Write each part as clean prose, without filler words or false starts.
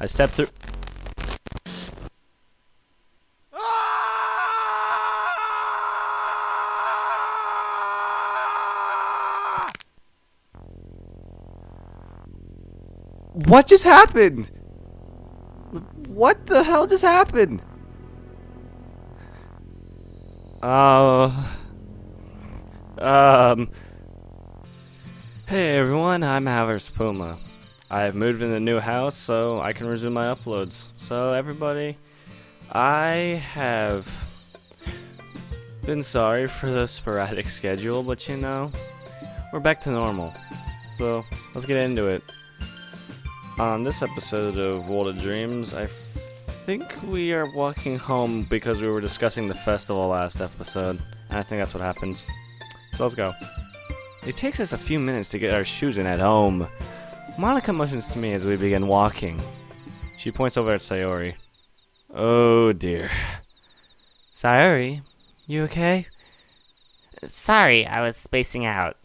I step through. What just happened? What the hell just happened? Hey everyone, I'm Havers Puma. I've moved in a new house, so I can resume my uploads. So everybody, I have been sorry for the sporadic schedule, but you know, we're back to normal. So let's get into it. On this episode of World of Dreams, I think we are walking home because we were discussing the festival last episode, and I think that's what happened. So let's go. It takes us a few minutes to get our shoes in at home. Monica motions to me as we begin walking. She points over at Sayori. Oh dear. Sayori, you okay? Sorry, I was spacing out.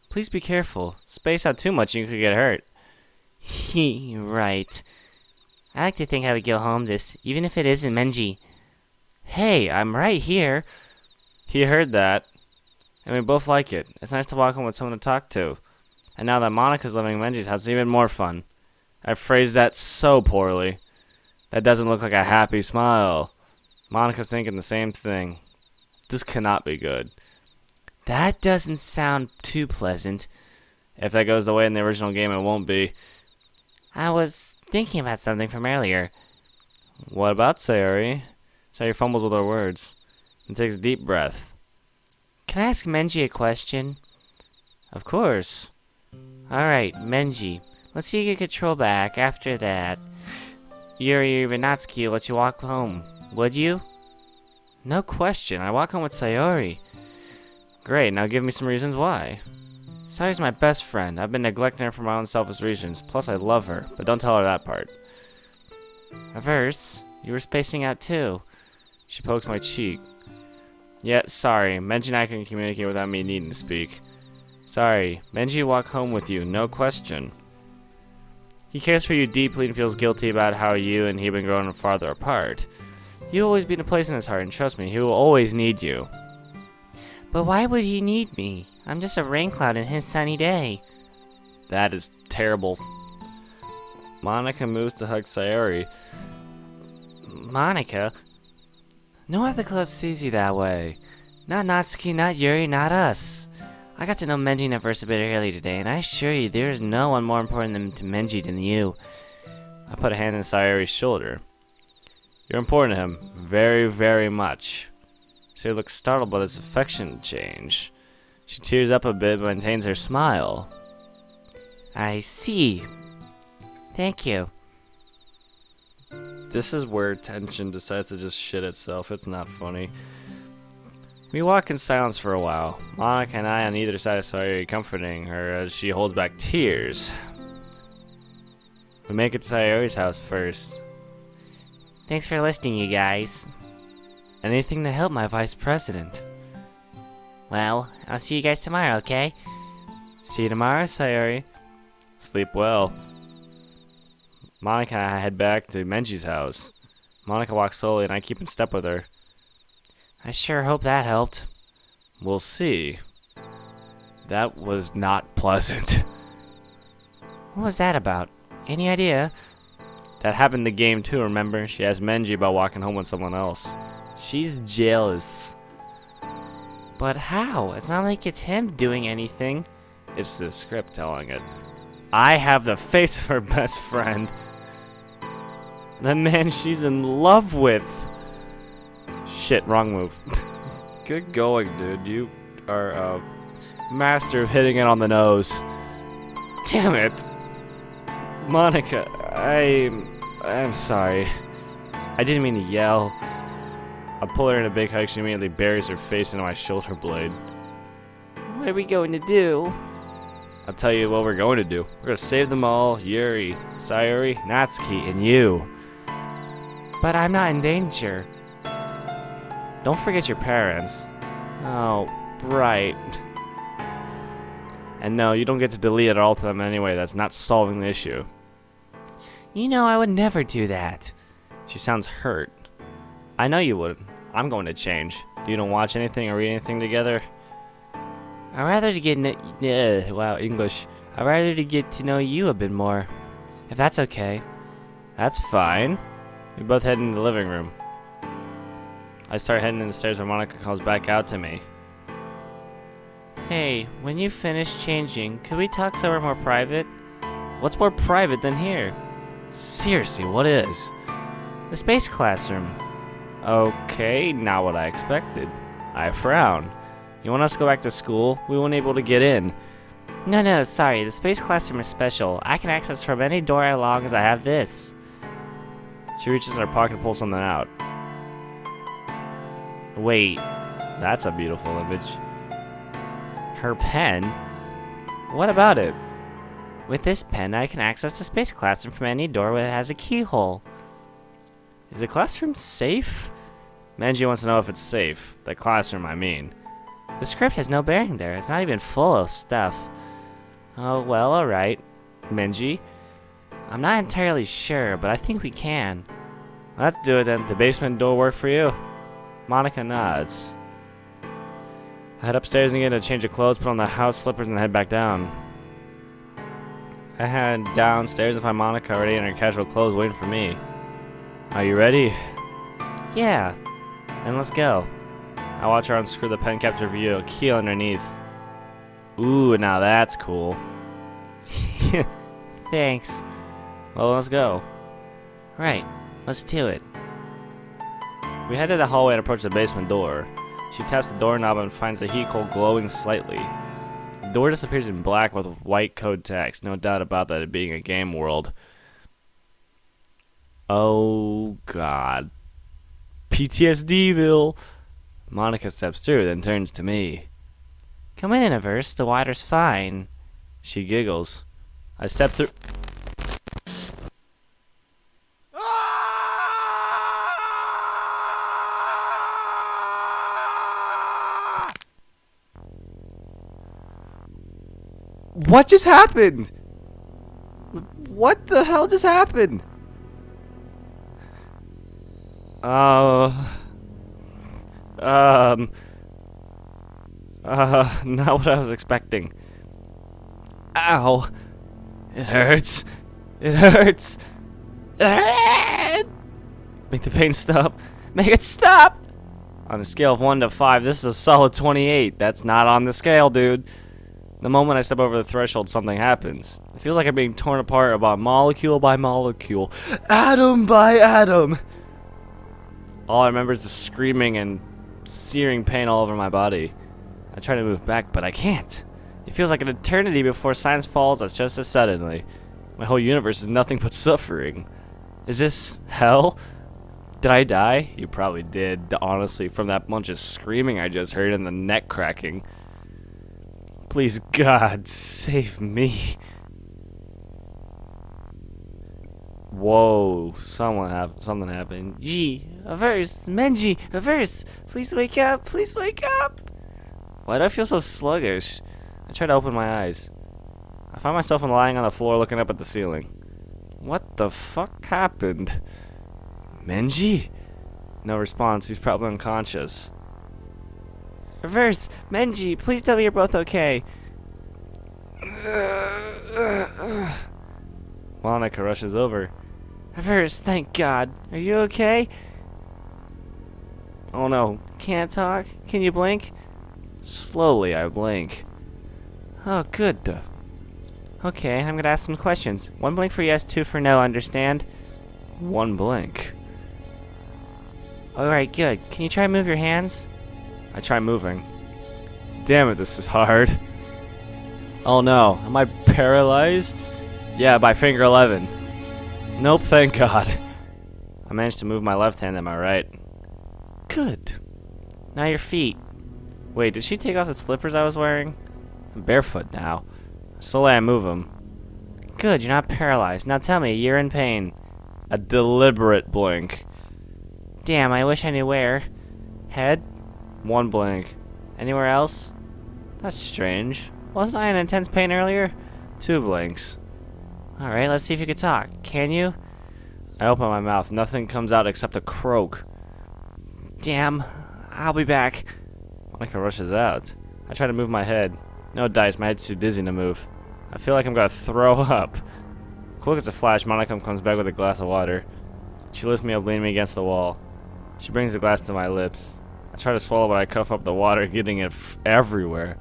Please be careful. Space out too much and you could get hurt. Right. I like to think I would go home even if it isn't Menji. Hey, I'm right here. He heard that, and we both like it. It's nice to walk home with someone to talk to. And now that Monica's living in Menji's house, it's even more fun. I phrased that so poorly. That doesn't look like a happy smile. Monica's thinking the same thing. This cannot be good. That doesn't sound too pleasant. If that goes the way in the original game, it won't be. I was thinking about something from earlier. What about Sayori? Sayori fumbles with her words and takes a deep breath. Can I ask Menji a question? Of course. Alright, Menji. Let's see you get control back. After that, Yuri Renatsuki will let you walk home. Would you? No question. I walk home with Sayori. Great, now give me some reasons why. Sayori's my best friend. I've been neglecting her for my own selfish reasons. Plus, I love her, but don't tell her that part. Reverse, you were spacing out too. She pokes my cheek. Yeah, sorry. Menji and I can communicate without me needing to speak. Sorry. Menji walk home with you, no question. He cares for you deeply and feels guilty about how you and he have been growing farther apart. You'll always be in a place in his heart, and trust me, he will always need you. But why would he need me? I'm just a rain cloud in his sunny day. That is terrible. Monica moves to hug Sayori. Monica? No other club sees you that way. Not Natsuki, not Yuri, not us. I got to know Menji and Verse a bit early today, and I assure you there is no one more important to Menji than you. I put a hand on Sayori's shoulder. You're important to him. Very, very much. Sayori looks startled by this affection change. She tears up a bit but maintains her smile. I see. Thank you. This is where tension decides to just shit itself. It's not funny. We walk in silence for a while. Monica and I on either side of Sayori comforting her as she holds back tears. We make it to Sayori's house first. Thanks for listening, you guys. Anything to help my vice president. Well, I'll see you guys tomorrow, okay? See you tomorrow, Sayori. Sleep well. Monica and I head back to Menji's house. Monica walks slowly and I keep in step with her. I sure hope that helped. We'll see. That was not pleasant. What was that about? Any idea? That happened in the game too, remember? She asked Menji about walking home with someone else. She's jealous. But how? It's not like it's him doing anything. It's the script telling it. I have the face of her best friend. The man she's in love with. Shit, wrong move. Good going, dude. You are a master of hitting it on the nose. Damn it. Monica, I'm sorry. I didn't mean to yell. I pull her in a big hug. She immediately buries her face into my shoulder blade. What are we going to do? I'll tell you what we're going to do. We're going to save them all. Yuri, Sayori, Natsuki, and you. But I'm not in danger. Don't forget your parents. Oh, right. And no, you don't get to delete it all to them anyway. That's not solving the issue. You know I would never do that. She sounds hurt. I know you would. I'm going to change. You don't watch anything or read anything together? I'd rather to get wow, English. I'd rather to get to know you a bit more. If that's okay. That's fine. We both head into the living room. I start heading in the stairs when Monica calls back out to me. Hey, when you finish changing, could we talk somewhere more private? What's more private than here? Seriously, what is? The space classroom. Okay, not what I expected. I frown. You want us to go back to school? We weren't able to get in. No, sorry. The space classroom is special. I can access from any door as long as I have this. She reaches in her pocket and pulls something out. Wait, that's a beautiful image. Her pen? What about it? With this pen, I can access the space classroom from any door that has a keyhole. Is the classroom safe? Menji wants to know if it's safe. The classroom, I mean. The script has no bearing there. It's not even full of stuff. Oh, well, alright. Menji? I'm not entirely sure, but I think we can. Let's do it then. The basement door work for you? Monica nods. I head upstairs and get a change of clothes, put on the house slippers, and head back down. I head downstairs and find Monica already in her casual clothes waiting for me. Are you ready? Yeah. Then let's go. I watch her unscrew the pen cap to reveal a key underneath. Ooh, now that's cool. Thanks. Well, let's go. Right, let's do it. We head to the hallway and approach the basement door. She taps the doorknob and finds the heat coil glowing slightly. The door disappears in black with white code text. No doubt about that, it being a game world. Oh god. PTSDville. Monica steps through, then turns to me. Come in, Averse. The water's fine. She giggles. I step through. What just happened? What the hell just happened? Not what I was expecting. Ow. It hurts. It hurts. Make the pain stop. Make it stop! On a scale of 1 to 5, this is a solid 28. That's not on the scale, dude. The moment I step over the threshold, something happens. It feels like I'm being torn apart about molecule by molecule, atom by atom. All I remember is the screaming and searing pain all over my body. I try to move back, but I can't. It feels like an eternity before science falls us just as suddenly. My whole universe is nothing but suffering. Is this hell? Did I die? You probably did, honestly, from that bunch of screaming I just heard and the neck cracking. Please, God, save me. Whoa, something happened. Gee, Averse, Menji, Averse, please wake up, please wake up. Why do I feel so sluggish? I try to open my eyes. I find myself lying on the floor looking up at the ceiling. What the fuck happened? Menji? No response, he's probably unconscious. Averse, Menji, please tell me you're both okay. Monica rushes over. Averse, thank God. Are you okay? Oh no. Can't talk? Can you blink? Slowly, I blink. Oh, good. Okay, I'm gonna ask some questions. 1 blink for yes, 2 for no, understand? 1 blink. Alright, good. Can you try and move your hands? I try moving. Damn it, this is hard. Oh no, am I paralyzed? Yeah, by finger 11. Nope, thank God. I managed to move my left hand and my right. Good. Now your feet. Wait, did she take off the slippers I was wearing? I'm barefoot now. Slowly I move them. Good, you're not paralyzed. Now tell me, you're in pain. A deliberate blink. Damn, I wish I knew where. Head? 1 blink. Anywhere else? That's strange. Wasn't I in intense pain earlier? 2 blinks. Alright, let's see if you can talk. Can you? I open my mouth. Nothing comes out except a croak. Damn. I'll be back. Monica rushes out. I try to move my head. No dice, my head's too dizzy to move. I feel like I'm gonna throw up. Quick as a flash, Monica comes back with a glass of water. She lifts me up, leaning me against the wall. She brings the glass to my lips. I try to swallow, but I cough up the water, getting it everywhere.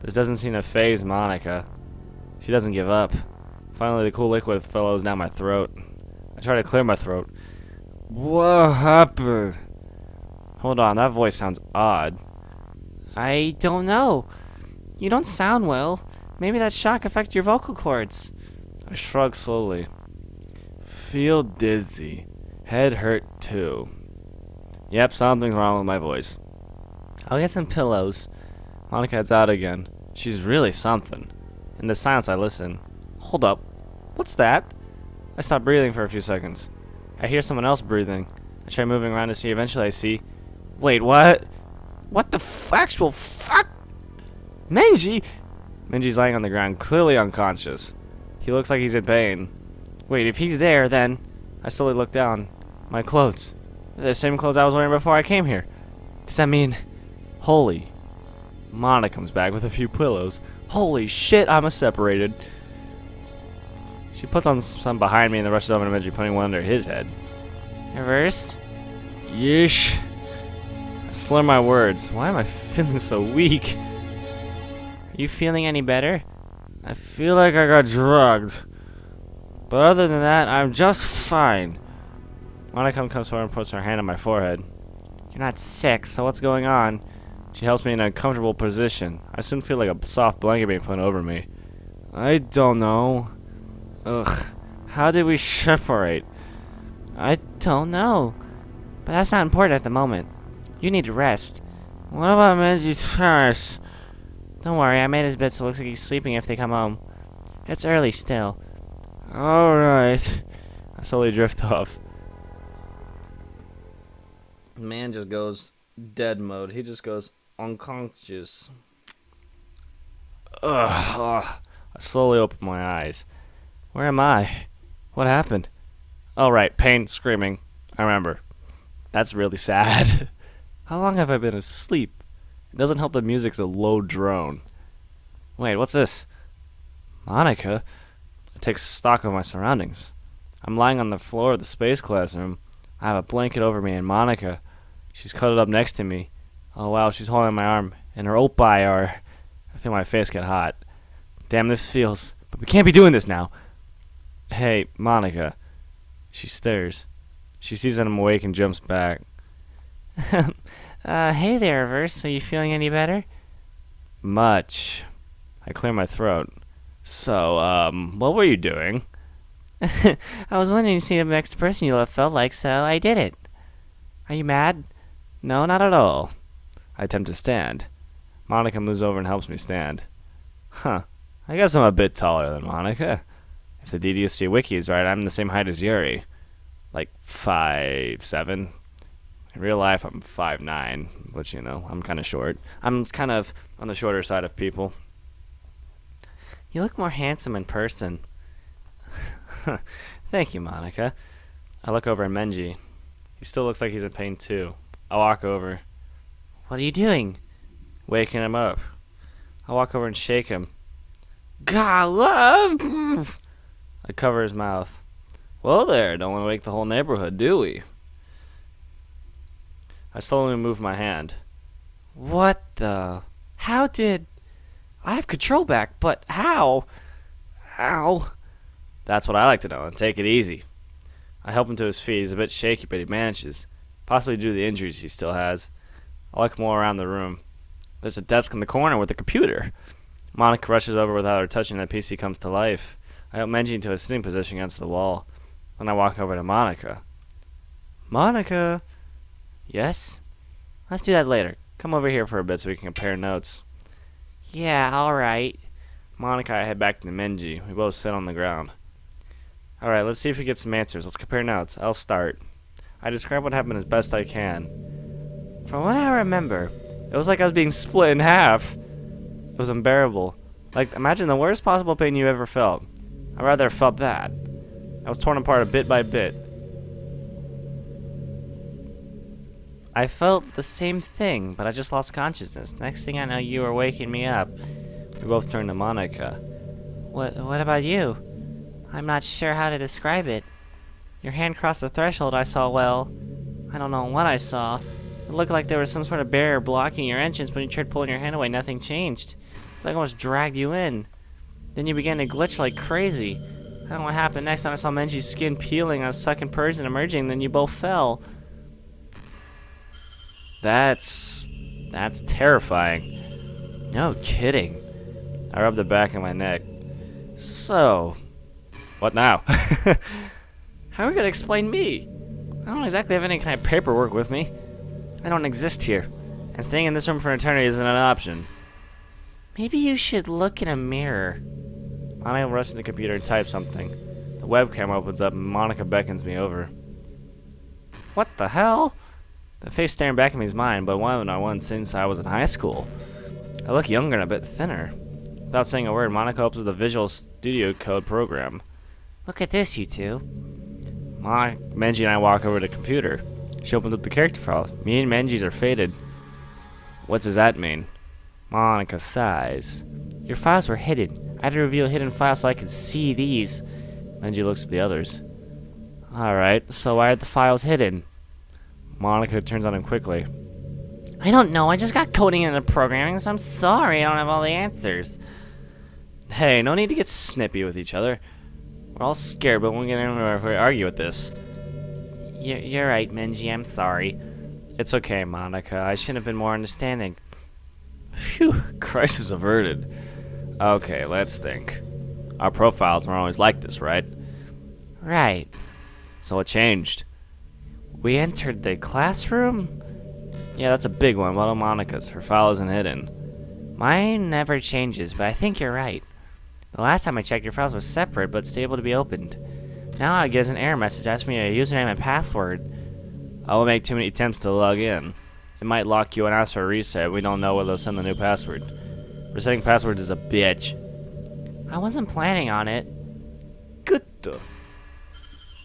This doesn't seem to faze Monica. She doesn't give up. Finally, the cool liquid flows down my throat. I try to clear my throat. What happened? Hold on, that voice sounds odd. I don't know. You don't sound well. Maybe that shock affected your vocal cords. I shrug slowly. Feel dizzy. Head hurt too. Yep, something's wrong with my voice. I'll get some pillows. Monica heads out again. She's really something. In the silence, I listen. Hold up. What's that? I stop breathing for a few seconds. I hear someone else breathing. I try moving around to see. Eventually, I see. Wait, what? What the actual fuck? Menji! Menji's lying on the ground, clearly unconscious. He looks like he's in pain. Wait, if he's there, then... I slowly look down. My clothes. They're the same clothes I was wearing before I came here. Does that mean... Holy... Mana comes back with a few pillows. Holy shit, I'm separated. She puts on some behind me and then rushes over to Menji, putting one under his head. Reverse? Yeesh. I slur my words. Why am I feeling so weak? Are you feeling any better? I feel like I got drugged. But other than that, I'm just fine. Monica comes forward and puts her hand on my forehead. You're not sick, so what's going on? She helps me in a comfortable position. I soon feel like a soft blanket being put over me. I don't know. Ugh. How did we separate? I don't know. But that's not important at the moment. You need to rest. What about Menji's parents? Don't worry, I made his bed so it looks like he's sleeping if they come home. It's early still. Alright. I slowly drift off. The man just goes dead mode. He just goes unconscious. Ugh. I slowly open my eyes. Where am I? What happened? Oh, right. Pain, screaming. I remember. That's really sad. How long have I been asleep? It doesn't help that music's a low drone. Wait, what's this? Monica? I take stock of my surroundings. I'm lying on the floor of the space classroom. I have a blanket over me and Monica. She's cuddled up next to me. Oh wow, she's holding my arm. And her oppai are... I feel my face get hot. Damn, this feels... But we can't be doing this now. Hey, Monica. She stares. She sees that I'm awake and jumps back. Hey there, Reverse. Are you feeling any better? Much. I clear my throat. So, what were you doing? I was wondering to see the next person you felt like, so I did it. Are you mad? No, not at all. I attempt to stand. Monica moves over and helps me stand. Huh. I guess I'm a bit taller than Monica. If the DDLC wiki is right, I'm the same height as Yuri. Like 5'7". In real life, I'm 5'9", but you know, I'm kind of short. I'm kind of on the shorter side of people. You look more handsome in person. Thank you, Monica. I look over at Menji. He still looks like he's in pain too. I walk over. What are you doing? Waking him up. I walk over and shake him. God, I cover his mouth. Well there, don't want to wake the whole neighborhood, do we? I slowly move my hand. What the? How did... I have control back, but how? Ow. That's what I like to know, and take it easy. I help him to his feet. He's a bit shaky, but he manages. Possibly due to the injuries he still has. I look more around the room. There's a desk in the corner with a computer. Monica rushes over without her touching the PC comes to life. I help Menji into a sitting position against the wall. Then I walk over to Monica. Monica! Yes? Let's do that later. Come over here for a bit so we can compare notes. Yeah, alright. Monica and I head back to Menji. We both sit on the ground. Alright, let's see if we get some answers. Let's compare notes. I'll start. I describe what happened as best I can. From what I remember, it was like I was being split in half. It was unbearable. Like, imagine the worst possible pain you ever felt. I'd rather have felt that. I was torn apart bit by bit. I felt the same thing, but I just lost consciousness. Next thing I know, you were waking me up. We both turned to Monica. What about you? I'm not sure how to describe it. Your hand crossed the threshold I saw well. I don't know what I saw. It looked like there was some sort of barrier blocking your entrance, but when you tried pulling your hand away, nothing changed. It's like I almost dragged you in. Then you began to glitch like crazy. I don't know what happened next time I saw Menji's skin peeling, I was sucking purged and emerging, then you both fell. That's terrifying. No kidding. I rubbed the back of my neck. So, what now? How are you gonna explain me? I don't exactly have any kind of paperwork with me. I don't exist here, and staying in this room for an eternity isn't an option. Maybe you should look in a mirror. I rush to the computer and type something. The webcam opens up and Monica beckons me over. What the hell? The face staring back at me is mine, but one I won since I was in high school. I look younger and a bit thinner. Without saying a word, Monica opens the Visual Studio Code program. Look at this, you two. Menji and I walk over to the computer. She opens up the character file. Me and Menji's are faded. What does that mean? Monica sighs. Your files were hidden. I had to reveal a hidden file so I could see these. Menji looks at the others. Alright, so why are the files hidden? Monica turns on him quickly. I don't know, I just got coding into programming, so I'm sorry I don't have all the answers. Hey, no need to get snippy with each other. We're all scared, but we won't get anywhere if we argue with this. You're right, Menji, I'm sorry. It's okay, Monica. I shouldn't have been more understanding. Phew, crisis averted. Okay, let's think. Our profiles weren't always like this, right? Right. So what changed? We entered the classroom? Yeah, that's a big one. What about Monica's? Her file isn't hidden. Mine never changes, but I think you're right. The last time I checked, your files were separate, but still able to be opened. Now I get an error message asking me a username and password. I will make too many attempts to log in. It might lock you and ask for a reset. We don't know whether they'll send the new password. Resetting passwords is a bitch. I wasn't planning on it. Good.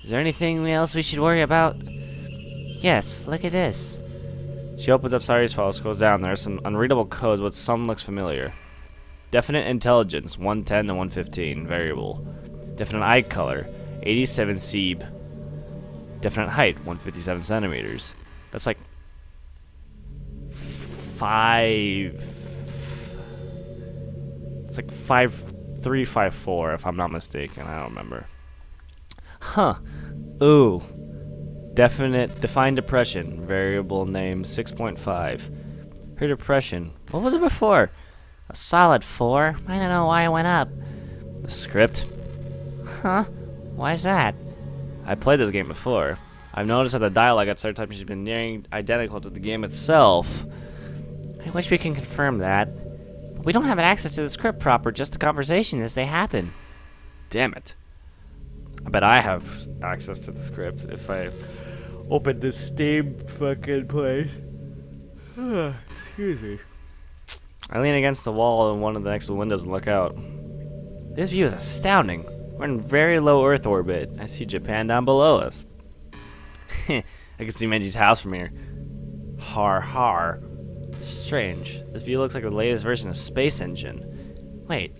Is there anything else we should worry about? Yes, look at this. She opens up Sari's file, scrolls down. There are some unreadable codes, but some looks familiar. Definite intelligence, 110 to 115, variable. Definite eye color, 87 Seeb. Definite height, 157 centimeters. That's like 5'3", 5'4", if I'm not mistaken. I don't remember. Huh. Ooh. Defined depression, variable name 6.5. Her depression. What was it before? A solid 4? I don't know why it went up. The script. Huh? Why's that? I played this game before. I've noticed that the dialogue at certain times has been nearing identical to the game itself. I wish we can confirm that. But we don't have access to the script proper, just the conversation as they happen. Damn it. I bet I have access to the script if I open this Steam fucking place. Excuse me. I lean against the wall in one of the next windows and look out. This view is astounding. We're in very low Earth orbit. I see Japan down below us. I can see Menji's house from here. Har har. Strange. This view looks like the latest version of Space Engine. Wait,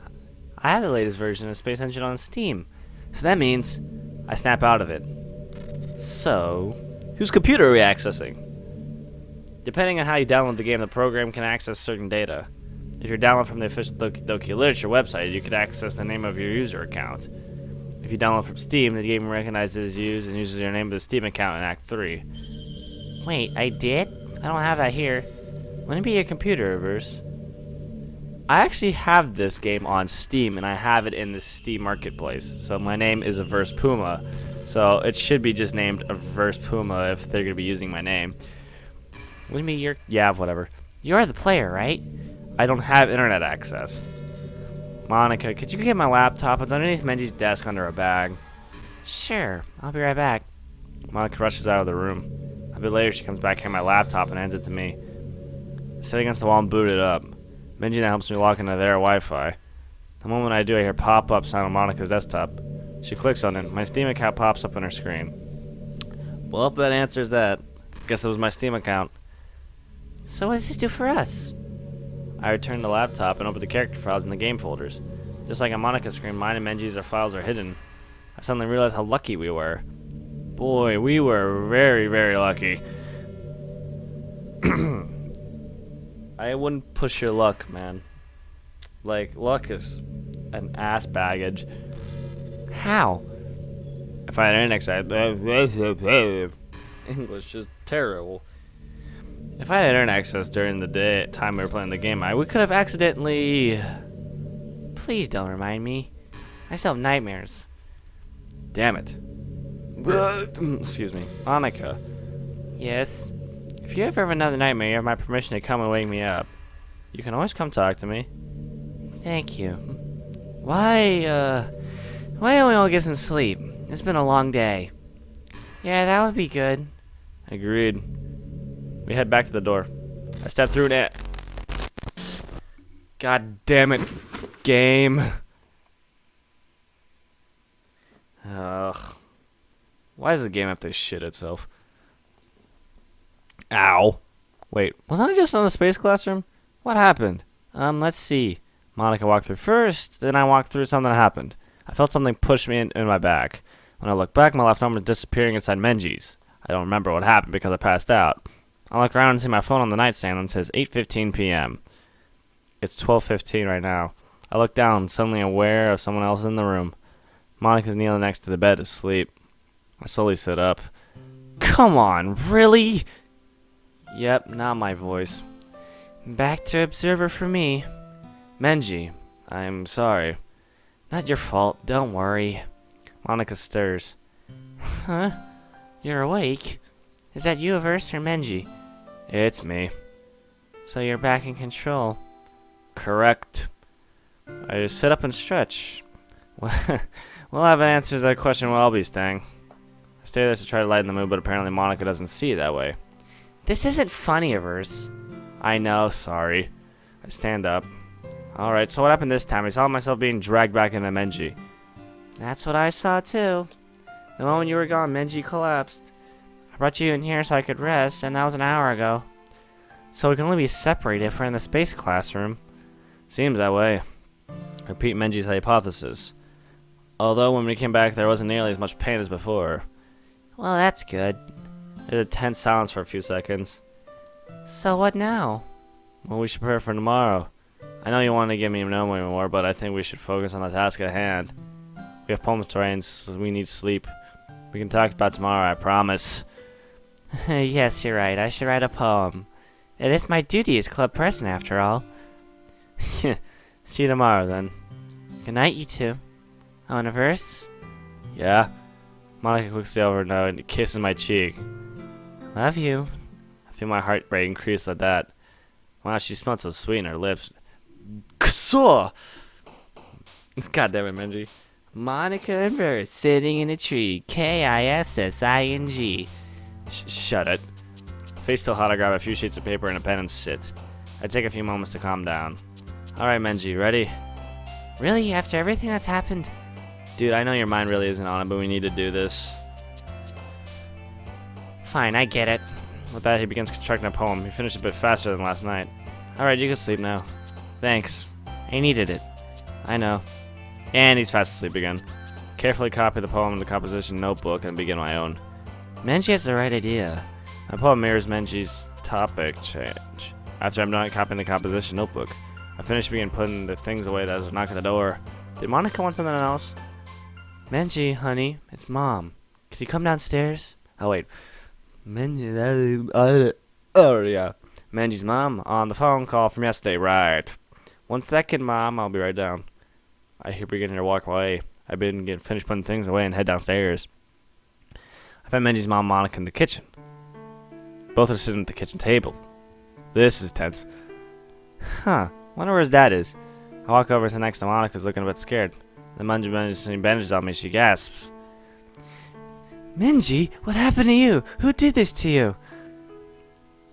I have the latest version of Space Engine on Steam. So that means I snap out of it. So, whose computer are we accessing? Depending on how you download the game, the program can access certain data. If you're downloading from the official Doki Literature website, you could access the name of your user account. If you download from Steam, the game recognizes you and uses your name of the Steam account in Act 3. Wait, I did? I don't have that here. Wouldn't it be your computer, Reverse? I actually have this game on Steam, and I have it in the Steam Marketplace. So my name is Averse Puma. So it should be just named Averse Puma if they're going to be using my name. Wouldn't be your... Yeah, whatever. You're the player, right? I don't have internet access. Monica, could you get my laptop? It's underneath Menji's desk under a bag. Sure, I'll be right back. Monica rushes out of the room. A bit later, she comes back carrying my laptop and hands it to me. I sit against the wall and boot it up. Menji now helps me log into their Wi-Fi. The moment I do, I hear pop-up sound on Monica's desktop. She clicks on it. My Steam account pops up on her screen. Well, that answers that. Guess it was my Steam account. So what does this do for us? I return the laptop and open the character files in the game folders. Just like on Monica's screen, mine and Menji's files are hidden. I suddenly realized how lucky we were. Boy, we were very, very lucky. I wouldn't push your luck, man. Like, luck is an ass baggage. How? If I had internet access, English is terrible. If I had internet access during the time we were playing the game, we could have accidentally. Please don't remind me. I still have nightmares. Damn it. Excuse me, Monica. Yes? If you ever have another nightmare, you have my permission to come and wake me up. You can always come talk to me. Thank you. Why don't we all get some sleep? It's been a long day. Yeah, that would be good. Agreed. We head back to the door. I step through it. God damn it, game. Ugh. Why does the game have to shit itself? Ow. Wait, wasn't I just in the space classroom? What happened? Let's see. Monica walked through first, then I walked through, something happened. I felt something push me in my back. When I looked back, my left arm was disappearing inside Menji's. I don't remember what happened because I passed out. I look around and see my phone on the nightstand and it says 8:15 p.m. It's 12:15 right now. I look down, suddenly aware of someone else in the room. Monica's kneeling next to the bed asleep. I slowly sit up. Come on, really? Yep, not my voice. Back to observer for me. Menji, I'm sorry. Not your fault, don't worry. Monica stirs. Huh? You're awake? Is that you, Averse, or Menji? It's me. So you're back in control. Correct. I just sit up and stretch. We'll have an answer to that question where I'll be staying. I stay there to try to lighten the mood, but apparently Monica doesn't see it that way. This isn't funny, Averse. I know, sorry. I stand up. Alright, so what happened this time? I saw myself being dragged back into Menji. That's what I saw too. The moment you were gone, Menji collapsed. I brought you in here so I could rest, and that was an hour ago. So we can only be separated if we're in the space classroom. Seems that way. Repeat Menji's hypothesis. Although when we came back, there wasn't nearly as much pain as before. Well, that's good. There's a tense silence for a few seconds. So what now? Well, we should prepare for tomorrow. I know you want to give me no more, but I think we should focus on the task at hand. We have poems to write and we need sleep. We can talk about tomorrow, I promise. Yes, you're right. I should write a poem. It is my duty as club president, after all. See you tomorrow, then. Good night, you two. Oh, and a verse? Yeah? Monica quickly over now and kisses my cheek. Love you. I feel my heart rate increase at that. Wow, she smelled so sweet in her lips. God damn it, Menji. Monica and verse sitting in a tree. Kissing. Shut it. Face still hot, I grab a few sheets of paper and a pen and sit. I take a few moments to calm down. Alright, Menji, ready? Really? After everything that's happened? Dude, I know your mind really isn't on it, but we need to do this. Fine, I get it. With that, he begins constructing a poem. He finished a bit faster than last night. Alright, you can sleep now. Thanks. I needed it. I know. And he's fast asleep again. Carefully copy the poem in the composition notebook and begin my own. Menji has the right idea. My poem mirrors Menji's topic change. After I'm done copying the composition notebook, I finish begin putting the things away that was knocking at the door. Did Monica want something else? Menji, honey, it's Mom. Could you come downstairs? Oh, wait. Menji, oh, yeah. Menji's mom on the phone call from yesterday, right. 1 second, Mom, I'll be right down. I begin to walk away. I finish putting things away and head downstairs. I find Menji's mom, Monica, in the kitchen. Both are sitting at the kitchen table. This is tense. Huh, wonder where his dad is. I walk over to next to Monica, who's looking a bit scared. Then Menji bandages on me, she gasps. Menji, what happened to you? Who did this to you?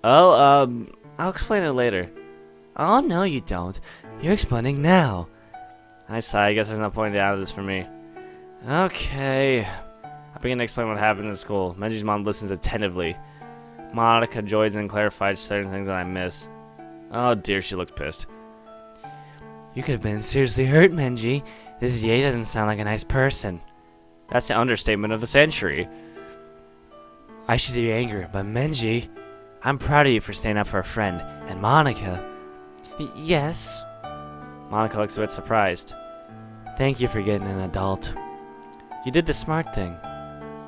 Oh, I'll explain it later. Oh, no you don't. You're explaining now. I sigh. I guess there's no point out of this for me. Okay. I begin to explain what happened in school. Menji's mom listens attentively. Monica joins in and clarifies certain things that I miss. Oh dear, she looks pissed. You could have been seriously hurt, Menji. This Ye doesn't sound like a nice person. That's the understatement of the century. I should be angry, but Menji, I'm proud of you for staying up for a friend. And Monica. Yes? Monica looks a bit surprised. Thank you for getting an adult. You did the smart thing.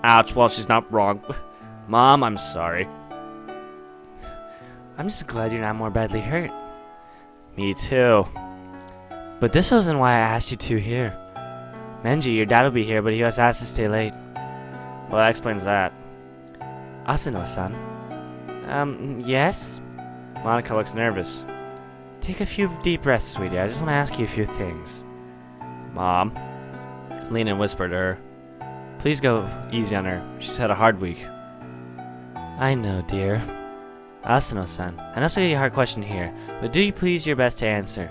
Ouch, well, she's not wrong. Mom, I'm sorry. I'm just glad you're not more badly hurt. Me too. But this wasn't why I asked you two here. Menji, your dad will be here, but he was asked to stay late. Well, that explains that. Asano-san. Yes? Monica looks nervous. Take a few deep breaths, sweetie. I just want to ask you a few things. Mom. Lean and whisper to her. Please go easy on her. She's had a hard week. I know, dear. Asano-san, I know it's a hard question here, but do you please your best to answer?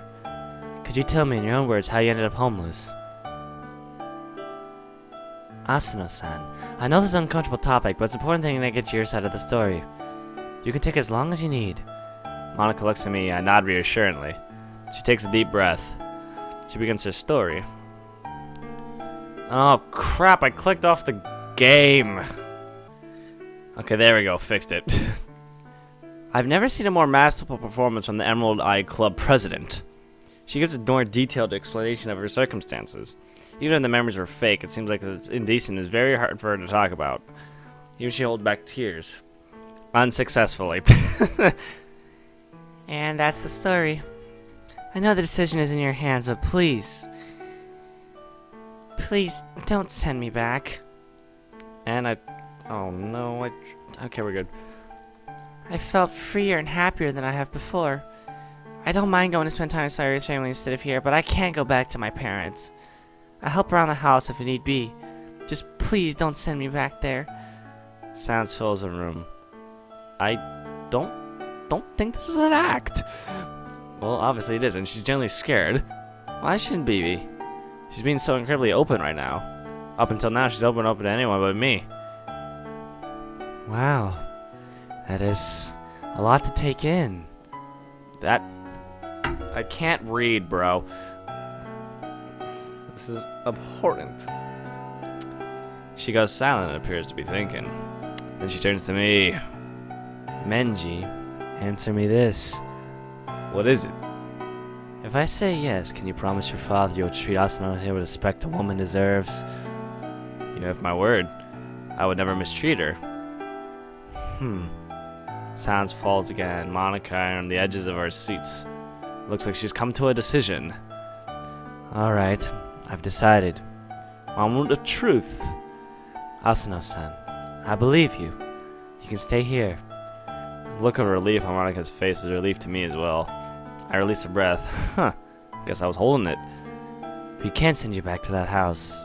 Could you tell me in your own words how you ended up homeless? Asano-san, I know this is an uncomfortable topic, but it's an important thing to get your side of the story. You can take as long as you need. Monica looks at me. I nod reassuringly. She takes a deep breath. She begins her story. Oh crap, I clicked off the game. Okay, there we go, fixed it. I've never seen a more masterful performance from the Emerald Eye Club president. She gives a more detailed explanation of her circumstances. Even if the memories were fake, it seems like it's indecent and is very hard for her to talk about. Even she holds back tears. Unsuccessfully. And that's the story. I know the decision is in your hands, but please don't send me back. And oh no, okay, we're good. I felt freer and happier than I have before. I don't mind going to spend time with Sayori's family instead of here, but I can't go back to my parents. I'll help around the house if it need be. Just please don't send me back there. Silence fills the room. I don't think this is an act. Well, obviously it isn't. She's generally scared. Why shouldn't be? She's being so incredibly open right now. Up until now, she's open to anyone but me. Wow. That is a lot to take in. I can't read, bro. This is abhorrent. She goes silent and appears to be thinking. Then she turns to me. Menji, answer me this. What is it? If I say yes, can you promise your father you'll treat Asano here with the respect a woman deserves? You have my word. I would never mistreat her. Silence falls again. Monica are on the edges of our seats. Looks like she's come to a decision. Alright, I've decided. Moment of truth. Asano-san, I believe you. You can stay here. The look of relief on Monica's face is relief to me as well. I release a breath. Guess I was holding it. We can't send you back to that house.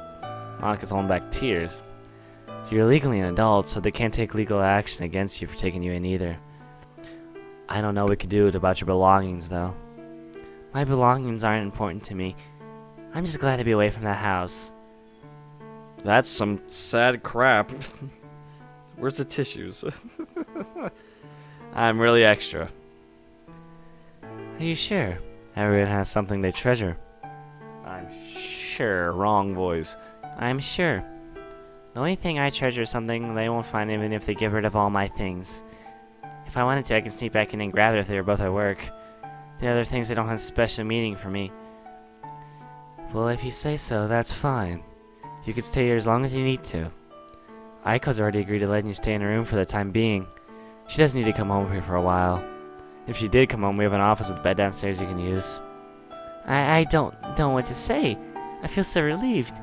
Monica's holding back tears. You're legally an adult, so they can't take legal action against you for taking you in either. I don't know what we could do about your belongings, though. My belongings aren't important to me. I'm just glad to be away from that house. That's some sad crap. Where's the tissues? I'm really extra. Are you sure? Everyone has something they treasure. I'm sure. Wrong voice. I'm sure. The only thing I treasure is something they won't find even if they get rid of all my things. If I wanted to, I could sneak back in and grab it if they were both at work. The other things that don't have special meaning for me. Well, if you say so, that's fine. You can stay here as long as you need to. Aiko's already agreed to letting you stay in her room for the time being. She doesn't need to come home here for a while. If she did come home, we have an office with a bed downstairs you can use. I don't know what to say. I feel so relieved.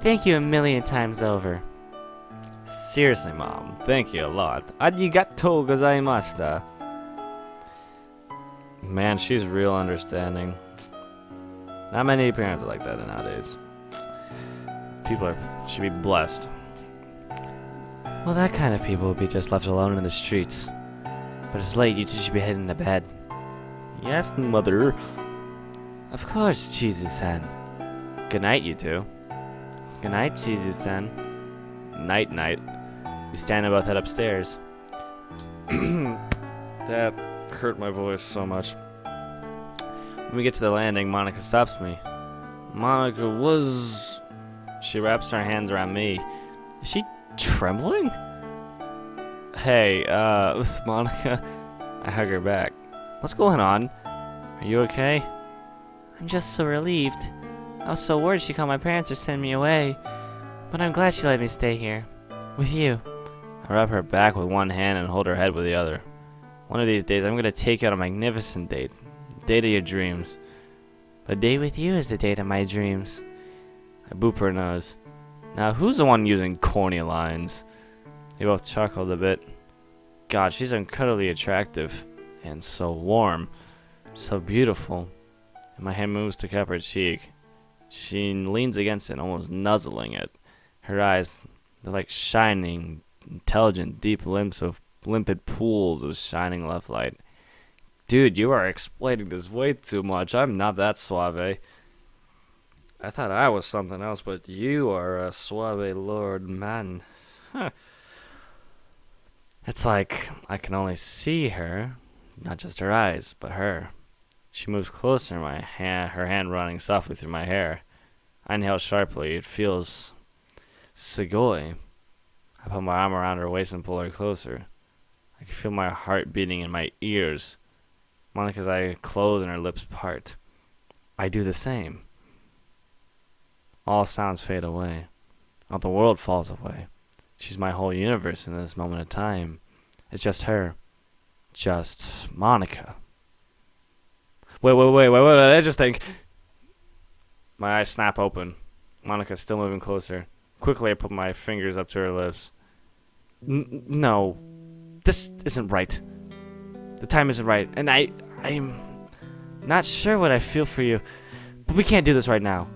Thank you a million times over. Seriously, Mom. Thank you a lot. Arigatou gozaimashita. Man, she's real understanding. Not many parents are like that nowadays. People should be blessed. Well, that kind of people would be just left alone in the streets. But it's late, you two should be heading to bed. Yes, Mother. Of course, Chizu-san. Good night, you two. Good night, Shizu-san. Night, night. We stand and both head upstairs. That hurt my voice so much. When we get to the landing, Monica stops me. Monica was... She wraps her hands around me. Is she trembling? Hey, with Monica, I hug her back. What's going on? Are you okay? I'm just so relieved. I was so worried she called my parents or send me away. But I'm glad she let me stay here. With you. I rub her back with one hand and hold her head with the other. One of these days, I'm gonna take you on a magnificent date. Date of your dreams. A date with you is the date of my dreams. I boop her nose. Now, who's the one using corny lines? They both chuckled a bit. God, she's incredibly attractive. And so warm. So beautiful. And my hand moves to cup her cheek. She leans against it, almost nuzzling it. Her eyes, they're like shining, intelligent, deep limpid pools of shining love light. Dude, you are explaining this way too much. I'm not that suave. I thought I was something else, but you are a suave lord man. Huh. It's like I can only see her, not just her eyes, but her. She moves closer, her hand running softly through my hair. I inhale sharply. It feels sugoi. I put my arm around her waist and pull her closer. I can feel my heart beating in my ears. Monica's eyes close and her lips part. I do the same. All sounds fade away. All the world falls away. She's my whole universe in this moment of time. It's just her. Just Monica. Wait, I just think... My eyes snap open. Monica's still moving closer. Quickly, I put my fingers up to her lips. No. This isn't right. The time isn't right. And I'm not sure what I feel for you. But we can't do this right now.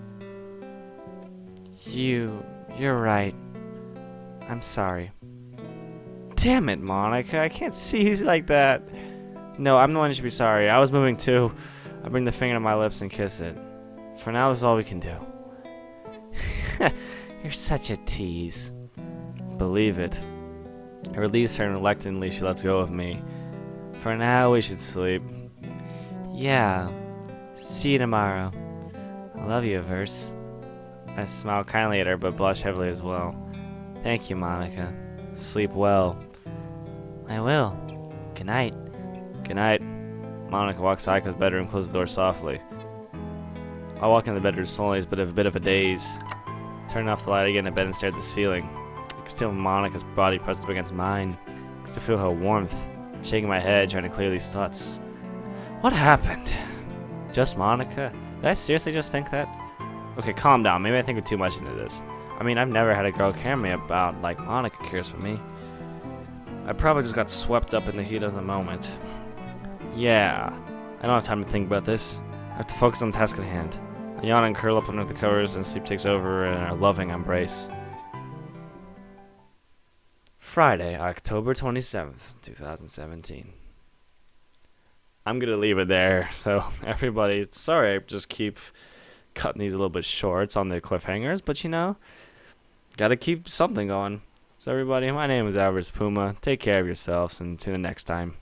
You're right. I'm sorry. Damn it, Monica. I can't see you like that. No, I'm the one who should be sorry. I was moving too. I bring the finger to my lips and kiss it. For now, this is all we can do. You're such a tease. Believe it. I release her and reluctantly she lets go of me. For now, we should sleep. Yeah. See you tomorrow. I love you, Verse. I smile kindly at her but blush heavily as well. Thank you, Monica. Sleep well. I will. Good night. Good night. Monica walks to Aiko's bedroom and closes the door softly. I walk in the bedroom slowly, but a bit of a daze. Turn off the light again in bed and stare at the ceiling. I can still feel Monica's body pressed up against mine. I can still feel her warmth. Shaking my head, trying to clear these thoughts. What happened? Just Monica? Did I seriously just think that? Okay, calm down. Maybe I think too much into this. I mean, I've never had a girl care me about like Monica cares for me. I probably just got swept up in the heat of the moment. Yeah, I don't have time to think about this. I have to focus on the task at hand. I yawn and curl up under the covers and sleep takes over in our loving embrace. Friday, October 27th, 2017. I'm going to leave it there. So, everybody, sorry I just keep cutting these a little bit short. It's on the cliffhangers, but you know, got to keep something going. So, everybody, my name is Alvarez Puma. Take care of yourselves and until the next time.